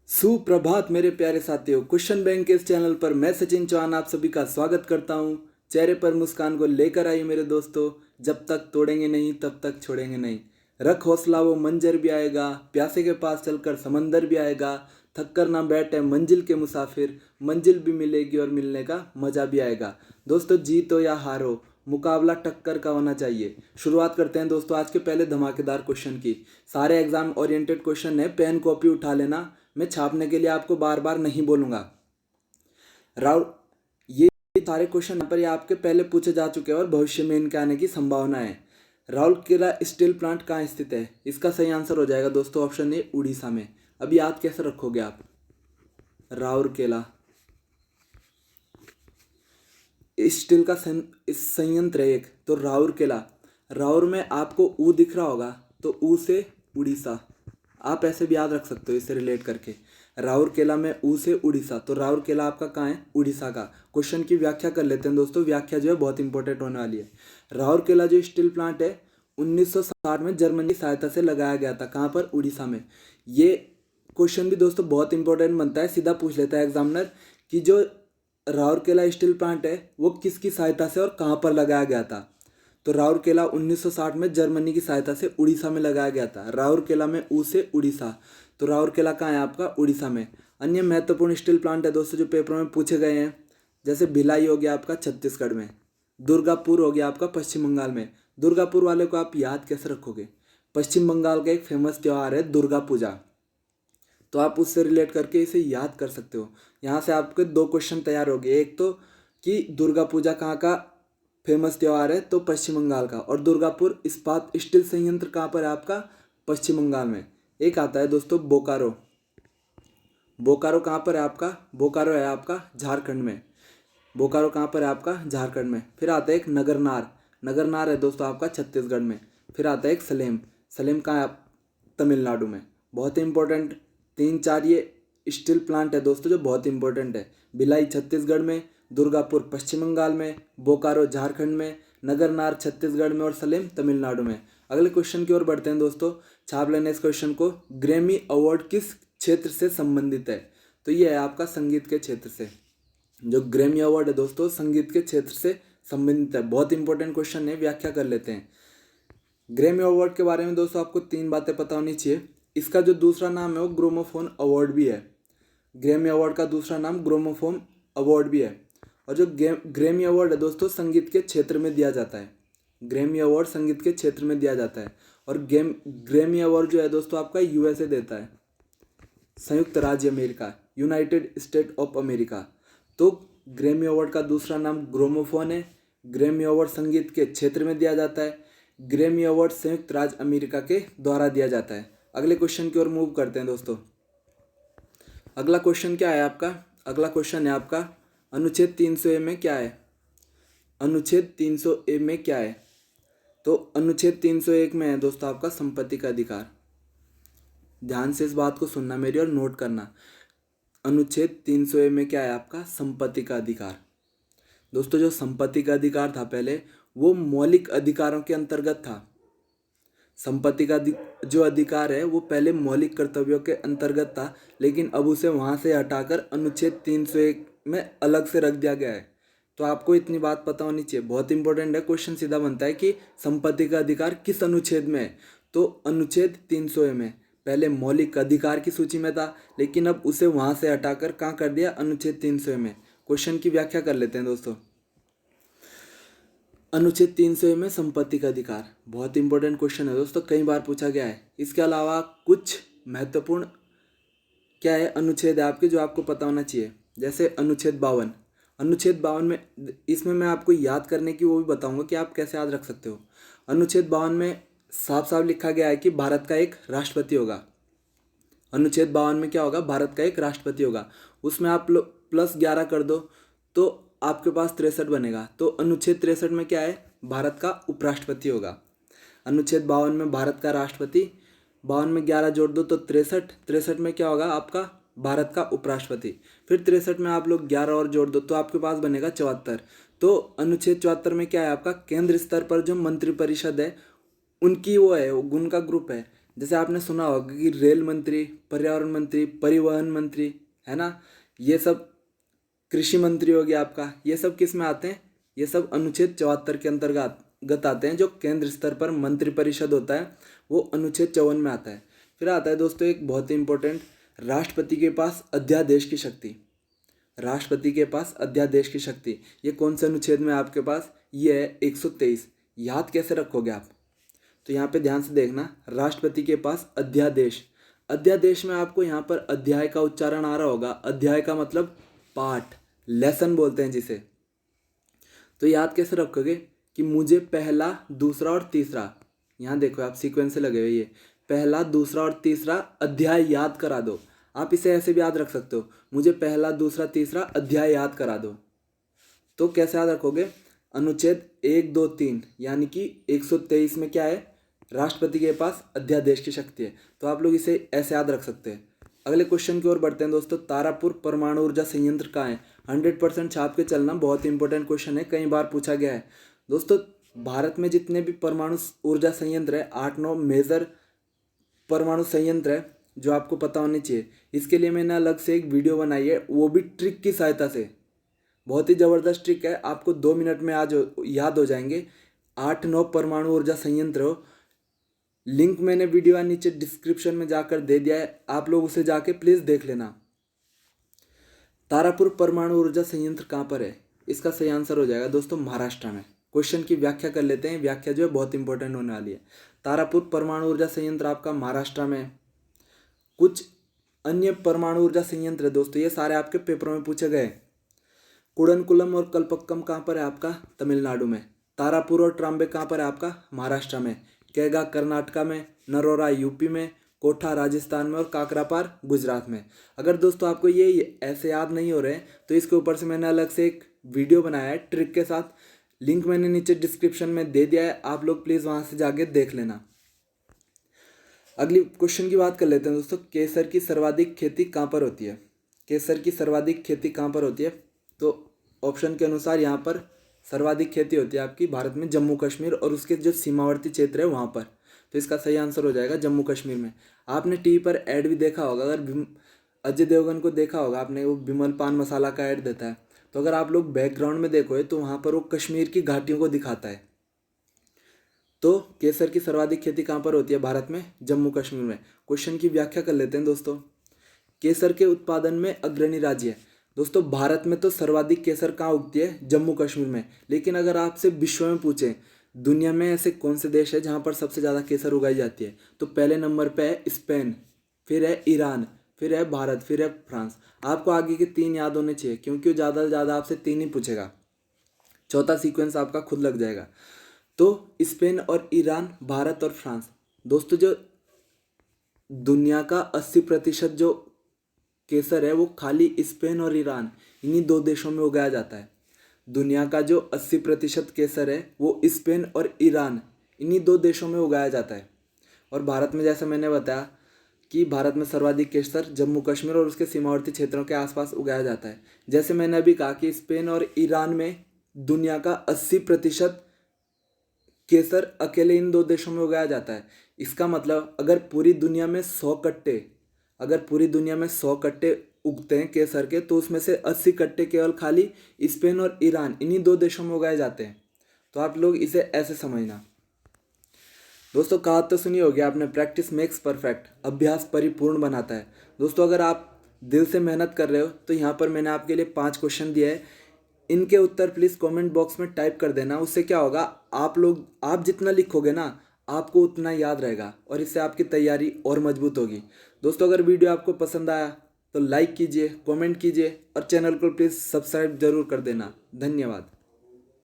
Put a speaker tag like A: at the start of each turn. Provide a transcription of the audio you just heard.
A: सुप्रभात मेरे प्यारे साथियों, क्वेश्चन बैंक के इस चैनल पर मैं सचिन चौहान आप सभी का स्वागत करता हूं। चेहरे पर मुस्कान को लेकर आइए मेरे दोस्तों। जब तक तोड़ेंगे नहीं तब तक छोड़ेंगे नहीं। रख हौसला वो मंजर भी आएगा, प्यासे के पास चलकर समंदर भी आएगा। थक कर ना बैठे मंजिल के मुसाफिर, मंजिल भी मिलेगी और मिलने का मजा भी आएगा। दोस्तों, जीतो या हारो, मुकाबला टक्कर का होना चाहिए। शुरुआत करते हैं दोस्तों आज के पहले धमाकेदार क्वेश्चन की। सारे एग्जाम ओरिएंटेड क्वेश्चन है, पेन कॉपी उठा लेना। मैं छापने के लिए आपको बार बार नहीं बोलूंगा। राहुल, ये सारे क्वेश्चन यहाँ पर ये आपके पहले पूछे जा चुके हैं और भविष्य में इनके आने की संभावना है। राउरकेला स्टील प्लांट कहाँ स्थित है? इसका सही आंसर हो जाएगा दोस्तों ऑप्शन ए, उड़ीसा में। अब याद कैसे रखोगे आप? राउरकेला स्टील का संयंत्र है एक, तो राउरकेला। राउर में आपको ऊ दिख रहा होगा, तो ऊ से उड़ीसा। आप ऐसे भी याद रख सकते हो इसे रिलेट करके। राउरकेला में ऊ से उड़ीसा, तो राउरकेला आपका कहाँ है? उड़ीसा का। क्वेश्चन की व्याख्या कर लेते हैं दोस्तों। व्याख्या जो है बहुत इंपॉर्टेंट होने वाली है। राउरकेला जो स्टील प्लांट है 1960 में जर्मनी की सहायता से लगाया गया था। कहाँ पर? उड़ीसा में। ये क्वेश्चन भी दोस्तों बहुत इंपॉर्टेंट बनता है, सीधा पूछ लेता है एग्जामिनर कि जो राउरकेला स्टील प्लांट है वो किसकी सहायता से और कहाँ पर लगाया गया था। तो राउरकेला 1960 में जर्मनी की सहायता से उड़ीसा में लगाया गया था। राउरकेला में ऊ से उड़ीसा, तो राउरकेला कहाँ है आपका? उड़ीसा में। अन्य महत्वपूर्ण स्टील प्लांट है दोस्तों जो पेपर में पूछे गए हैं, जैसे भिलाई हो गया आपका छत्तीसगढ़ में, दुर्गापुर हो गया आपका पश्चिम बंगाल में। दुर्गापुर वाले को आप याद कैसे रखोगे? पश्चिम बंगाल का एक फेमस त्यौहार है दुर्गा पूजा, तो आप उससे रिलेट करके इसे याद कर सकते हो। यहाँ से आपके दो क्वेश्चन तैयार हो गए। एक तो कि दुर्गा पूजा कहाँ का फेमस त्यौहार है, तो पश्चिम बंगाल का। और दुर्गापुर इस्पात स्टील संयंत्र कहाँ पर है आपका? पश्चिम बंगाल में। एक आता है दोस्तों बोकारो। बोकारो कहाँ पर है आपका? बोकारो है आपका झारखंड में। बोकारो कहाँ पर है आपका? झारखंड में। फिर आता है एक नगरनार। नगरनार है दोस्तों आपका छत्तीसगढ़ में। फिर आता है एक सलेम। सलेम कहाँ है? तमिलनाडु में। बहुत ही इंपॉर्टेंट तीन चार ये स्टील प्लांट है दोस्तों जो बहुत इंपॉर्टेंट है। भिलाई छत्तीसगढ़ में, दुर्गापुर पश्चिम बंगाल में, बोकारो झारखंड में, नगरनार छत्तीसगढ़ में और सलेम तमिलनाडु में। अगले क्वेश्चन की ओर बढ़ते हैं दोस्तों। छाप लेने इस क्वेश्चन को। ग्रैमी अवार्ड किस क्षेत्र से संबंधित है? तो ये है आपका संगीत के क्षेत्र से। जो ग्रैमी अवार्ड है दोस्तों संगीत के क्षेत्र से संबंधित है। बहुत इंपॉर्टेंट क्वेश्चन है, व्याख्या कर लेते हैं। ग्रैमी अवार्ड के बारे में दोस्तों आपको तीन बातें पता होनी चाहिए। इसका जो दूसरा नाम है वो ग्रामोफोन अवार्ड भी है। ग्रैमी अवार्ड का दूसरा नाम ग्रामोफोन अवार्ड भी है। और जो ग्रैमी अवार्ड है दोस्तों संगीत के क्षेत्र में दिया जाता है। ग्रैमी अवार्ड संगीत के क्षेत्र में दिया जाता है। और ग्रैमी अवार्ड जो है दोस्तों आपका यूएसए देता है, संयुक्त राज्य America, United state of America. तो ग्रैमी अवार्ड का दूसरा नाम ग्रामोफोन है। ग्रैमी अवार्ड संगीत के क्षेत्र में दिया जाता है। ग्रैमी अवार्ड संयुक्त राज्य अमेरिका के द्वारा दिया जाता है। अगले क्वेश्चन की ओर मूव करते हैं दोस्तों। अगला क्वेश्चन क्या है आपका? अगला क्वेश्चन है आपका अनुच्छेद 300 ए में क्या है? अनुच्छेद 300 ए में क्या है? तो अनुच्छेद 301 में है दोस्तों आपका संपत्ति का अधिकार। ध्यान से इस बात को सुनना मेरी और नोट करना। अनुच्छेद 300 ए में क्या है आपका? संपत्ति का अधिकार। दोस्तों जो संपत्ति का अधिकार था पहले वो मौलिक अधिकारों के अंतर्गत था। संपत्ति का जो अधिकार है वो पहले मौलिक कर्तव्यों के अंतर्गत था, लेकिन अब उसे वहाँ से हटाकर अनुच्छेद 301 में अलग से रख दिया गया है। तो आपको इतनी बात पता होनी चाहिए, बहुत इंपॉर्टेंट है। क्वेश्चन सीधा बनता है कि संपत्ति का अधिकार किस अनुच्छेद में है? तो अनुच्छेद 300 में। पहले मौलिक अधिकार की सूची में था, लेकिन अब उसे वहाँ से हटाकर कहाँ कर दिया? अनुच्छेद 300 में। क्वेश्चन की व्याख्या कर लेते हैं दोस्तों। अनुच्छेद 300 में संपत्ति का अधिकार बहुत इंपॉर्टेंट क्वेश्चन है दोस्तों, कई बार पूछा गया है। इसके अलावा कुछ महत्वपूर्ण क्या है अनुच्छेद है आपके जो आपको पता होना चाहिए, जैसे अनुच्छेद 52। अनुच्छेद 52 में, इसमें मैं आपको याद करने की वो भी बताऊंगा कि आप कैसे याद रख सकते हो। अनुच्छेद 52 में साफ साफ लिखा गया है कि भारत का एक राष्ट्रपति होगा। अनुच्छेद 52 में क्या होगा? भारत का एक राष्ट्रपति होगा। उसमें आप +11 कर दो तो आपके पास 63 बनेगा। तो अनुच्छेद 63 में क्या है? भारत का उपराष्ट्रपति होगा। अनुच्छेद 52 में भारत का राष्ट्रपति, 52 में 11 जोड़ दो तो 63, 63 में क्या होगा आपका? भारत का उपराष्ट्रपति। फिर 63 में आप लोग 11 और जोड़ दो तो आपके पास बनेगा 74। तो अनुच्छेद 74 में क्या है आपका? केंद्र स्तर पर जो मंत्रिपरिषद है उनकी वो है, उनका ग्रुप है, जैसे आपने सुना होगा कि रेल मंत्री, पर्यावरण मंत्री, परिवहन मंत्री, है ना, ये सब कृषि मंत्री हो गया आपका, ये सब किस में आते हैं? ये सब अनुच्छेद 74 के अंतर्गत आते हैं। जो केंद्र स्तर पर मंत्रिपरिषद होता है वो अनुच्छेद 54 में आता है। फिर आता है दोस्तों एक बहुत ही इंपॉर्टेंट, राष्ट्रपति के पास अध्यादेश की शक्ति। राष्ट्रपति के पास अध्यादेश की शक्ति, ये कौन से अनुच्छेद में आपके पास? ये है 123। याद कैसे रखोगे आप? तो यहाँ पे ध्यान से देखना, राष्ट्रपति के पास अध्यादेश। अध्यादेश में आपको यहाँ पर अध्याय का उच्चारण आ रहा होगा। अध्याय का मतलब पाठ, लेसन बोलते हैं जिसे। तो याद कैसे रखोगे कि मुझे पहला, दूसरा और तीसरा, यहाँ देखो आप सीक्वेंस से लगे हुए, ये पहला, दूसरा और तीसरा अध्याय याद करा दो। आप इसे ऐसे भी याद रख सकते हो, मुझे पहला, दूसरा, तीसरा अध्याय याद करा दो। तो कैसे याद रखोगे? अनुच्छेद 1, 2, 3 यानी कि 123 में क्या है? राष्ट्रपति के पास अध्यादेश की शक्ति है। तो आप लोग इसे ऐसे याद रख सकते हैं। अगले क्वेश्चन की ओर बढ़ते हैं दोस्तों। तारापुर परमाणु ऊर्जा संयंत्र कहाँ है? 100% छाप के चलना, बहुत इंपॉर्टेंट क्वेश्चन है, कई बार पूछा गया है दोस्तों। भारत में जितने भी परमाणु ऊर्जा संयंत्र है, 8-9 मेजर परमाणु संयंत्र है जो आपको पता होने चाहिए। इसके लिए मैंने अलग से एक वीडियो बनाई है, वो भी ट्रिक की सहायता से। बहुत ही ज़बरदस्त ट्रिक है, आपको 2 मिनट में आज याद हो जाएंगे। 8-9 परमाणु ऊर्जा संयंत्र हो। लिंक मैंने वीडियो का नीचे डिस्क्रिप्शन में जाकर दे दिया है, आप लोग उसे जाके प्लीज़ देख लेना। तारापुर परमाणु ऊर्जा संयंत्र कहाँ पर है? इसका सही आंसर हो जाएगा दोस्तों महाराष्ट्र में। क्वेश्चन की व्याख्या कर लेते हैं, व्याख्या जो है बहुत इंपॉर्टेंट होने वाली है। तारापुर परमाणु ऊर्जा संयंत्र आपका महाराष्ट्र में। कुछ अन्य परमाणु ऊर्जा संयंत्र है दोस्तों, ये सारे आपके पेपरों में पूछे गए। कुडनकुलम और कलपक्कम कहाँ पर है आपका? तमिलनाडु में। तारापुर और ट्राम्बे कहाँ पर है आपका? महाराष्ट्र में। कैगा कर्नाटका में, नरोरा यूपी में, कोठा राजस्थान में और काकरापार गुजरात में। अगर दोस्तों आपको ये ऐसे याद नहीं हो रहे तो इसके ऊपर से मैंने अलग से एक वीडियो बनाया है ट्रिक के साथ, लिंक मैंने नीचे डिस्क्रिप्शन में दे दिया है, आप लोग प्लीज़ वहाँ से जाके देख लेना। अगली क्वेश्चन की बात कर लेते हैं दोस्तों। केसर की सर्वाधिक खेती कहाँ पर होती है? केसर की सर्वाधिक खेती कहाँ पर होती है? तो ऑप्शन के अनुसार यहाँ पर सर्वाधिक खेती होती है आपकी भारत में जम्मू कश्मीर और उसके जो सीमावर्ती क्षेत्र है वहाँ पर। तो इसका सही आंसर हो जाएगा जम्मू कश्मीर में। आपने टीवी पर ऐड भी देखा होगा, अगर अजय देवगन को देखा होगा आपने, वो विमल पान मसाला का ऐड देता है। तो अगर आप लोग बैकग्राउंड में देखोगे तो वहाँ पर वो कश्मीर की घाटियों को दिखाता है। तो केसर की सर्वाधिक खेती कहाँ पर होती है भारत में? जम्मू कश्मीर में। क्वेश्चन की व्याख्या कर लेते हैं दोस्तों। केसर के उत्पादन में अग्रणी राज्य है दोस्तों। भारत में तो सर्वाधिक केसर कहाँ उगती है? जम्मू कश्मीर में। लेकिन अगर आपसे विश्व में पूछें दुनिया में ऐसे कौन से देश है जहाँ पर सबसे ज़्यादा केसर उगाई जाती है, तो पहले नंबर पे है स्पेन, फिर है ईरान, फिर है भारत, फिर है फ्रांस। आपको आगे के 3 याद होने चाहिए क्योंकि वो ज़्यादा से ज़्यादा आपसे 3 ही पूछेगा, चौथा सीक्वेंस आपका खुद लग जाएगा। तो स्पेन और ईरान, भारत और फ्रांस। दोस्तों जो दुनिया का 80% जो केसर है वो खाली स्पेन और ईरान, इन्हीं 2 देशों में उगाया जाता है। दुनिया का जो 80% केसर है वो स्पेन और ईरान, इन्हीं 2 देशों में उगाया जाता है। और भारत में जैसा मैंने बताया कि भारत में सर्वाधिक केसर जम्मू कश्मीर और उसके सीमावर्ती क्षेत्रों के आसपास उगाया जाता है। जैसे मैंने अभी कहा कि स्पेन और ईरान में दुनिया का 80% केसर अकेले इन 2 देशों में उगाया जाता है। इसका मतलब अगर पूरी दुनिया में 100 कट्टे उगते हैं केसर के, तो उसमें से 80 कट्टे केवल खाली स्पेन और ईरान, इन्हीं 2 देशों में उगाए जाते हैं। तो आप लोग इसे ऐसे समझना। दोस्तों कहावत तो सुनी होगी आपने, प्रैक्टिस मेक्स परफेक्ट, अभ्यास परिपूर्ण बनाता है। दोस्तों अगर आप दिल से मेहनत कर रहे हो तो यहाँ पर मैंने आपके लिए 5 क्वेश्चन दिए हैं, इनके उत्तर प्लीज़ कमेंट बॉक्स में टाइप कर देना। उससे क्या होगा, आप जितना लिखोगे ना आपको उतना याद रहेगा और इससे आपकी तैयारी और मजबूत होगी। दोस्तों अगर वीडियो आपको पसंद आया तो लाइक कीजिए, कमेंट कीजिए और चैनल को प्लीज़ सब्सक्राइब जरूर कर देना। धन्यवाद।